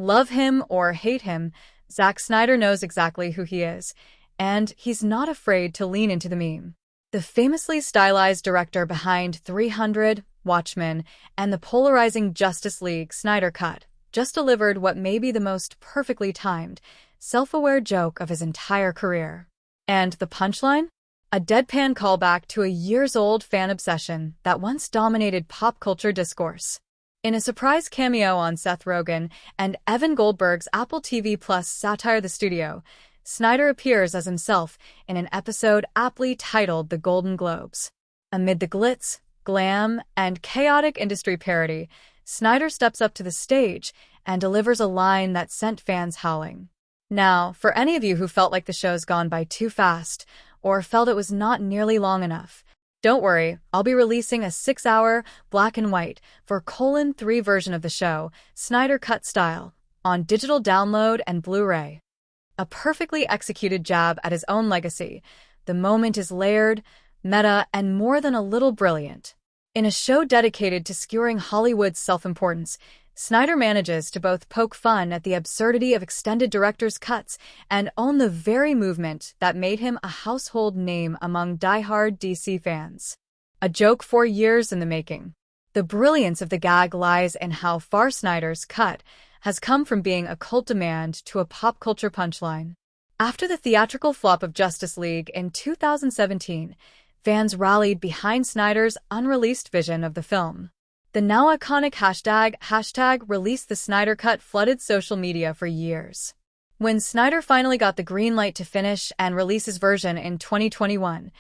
Love him or hate him, Zack Snyder knows exactly who he is, and he's not afraid to lean into the meme. The famously stylized director behind 300, Watchmen, and the polarizing Justice League Snyder Cut just delivered what may be the most perfectly timed, self-aware joke of his entire career. And the punchline? A deadpan callback to a years-old fan obsession that once dominated pop culture discourse. In a surprise cameo on Seth Rogen and Evan Goldberg's Apple TV Plus satire The Studio, Snyder appears as himself in an episode aptly titled The Golden Globes. Amid the glitz, glam, and chaotic industry parody, Snyder steps up to the stage and delivers a line that sent fans howling. Now, for any of you who felt like the show's gone by too fast, or felt it was not nearly long enough, don't worry, I'll be releasing a 6-hour, black and white, 4:3 version of the show, Snyder Cut style, on digital download and Blu-ray. A perfectly executed jab at his own legacy, the moment is layered, meta, and more than a little brilliant. In a show dedicated to skewering Hollywood's self-importance, Snyder manages to both poke fun at the absurdity of extended director's cuts and own the very movement that made him a household name among die-hard DC fans. A joke 4 years in the making. The brilliance of the gag lies in how far Snyder's cut has come from being a cult demand to a pop culture punchline. After the theatrical flop of Justice League in 2017, fans rallied behind Snyder's unreleased vision of the film. The now iconic hashtag release the Snyder Cut flooded social media for years. When Snyder finally got the green light to finish and release his version in 2021,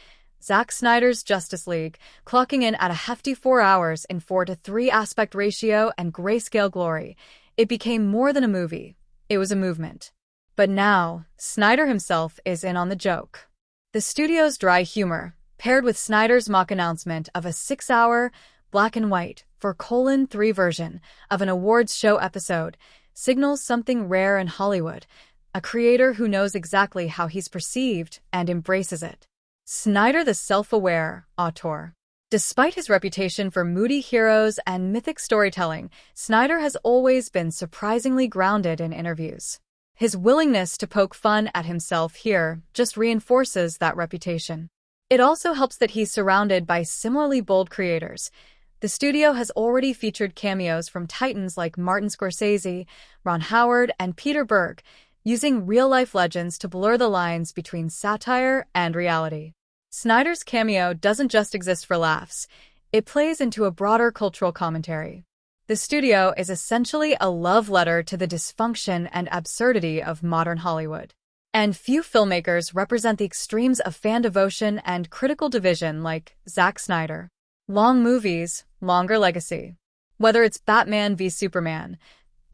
Zack Snyder's Justice League, clocking in at a hefty 4 hours in 4:3 aspect ratio and grayscale glory, it became more than a movie. It was a movement. But now, Snyder himself is in on the joke. The studio's dry humor, paired with Snyder's mock announcement of a 6-hour, black and white, 4:3 version of an awards show episode, signals something rare in Hollywood, a creator who knows exactly how he's perceived and embraces it. Snyder the self-aware auteur. Despite his reputation for moody heroes and mythic storytelling, Snyder has always been surprisingly grounded in interviews. His willingness to poke fun at himself here just reinforces that reputation. It also helps that he's surrounded by similarly bold creators. The studio has already featured cameos from titans like Martin Scorsese, Ron Howard, and Peter Berg, using real-life legends to blur the lines between satire and reality. Snyder's cameo doesn't just exist for laughs. It plays into a broader cultural commentary. The studio is essentially a love letter to the dysfunction and absurdity of modern Hollywood. And few filmmakers represent the extremes of fan devotion and critical division like Zack Snyder. Long movies, longer legacy. Whether it's Batman v Superman,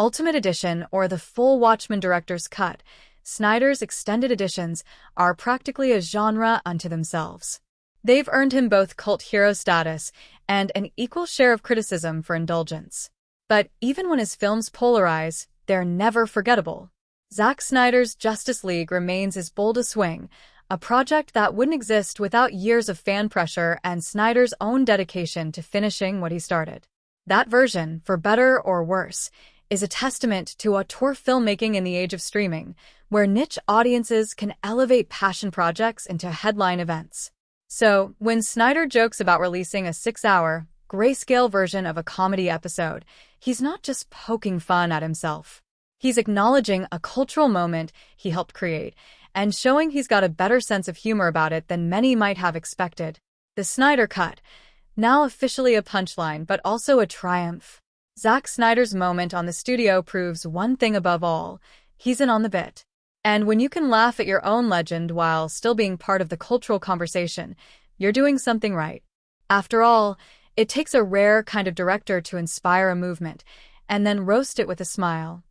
Ultimate Edition, or the full Watchmen director's cut, Snyder's extended editions are practically a genre unto themselves. They've earned him both cult hero status and an equal share of criticism for indulgence. But even when his films polarize, they're never forgettable. Zack Snyder's Justice League remains his boldest swing, a project that wouldn't exist without years of fan pressure and Snyder's own dedication to finishing what he started. That version, for better or worse, is a testament to auteur filmmaking in the age of streaming, where niche audiences can elevate passion projects into headline events. So, when Snyder jokes about releasing a 6-hour, grayscale version of a comedy episode, he's not just poking fun at himself. He's acknowledging a cultural moment he helped create, and showing he's got a better sense of humor about it than many might have expected. The Snyder Cut, now officially a punchline but also a triumph. Zack Snyder's moment on the studio proves one thing above all: he's in on the bit. And when you can laugh at your own legend while still being part of the cultural conversation, you're doing something right. After all, it takes a rare kind of director to inspire a movement, and then roast it with a smile.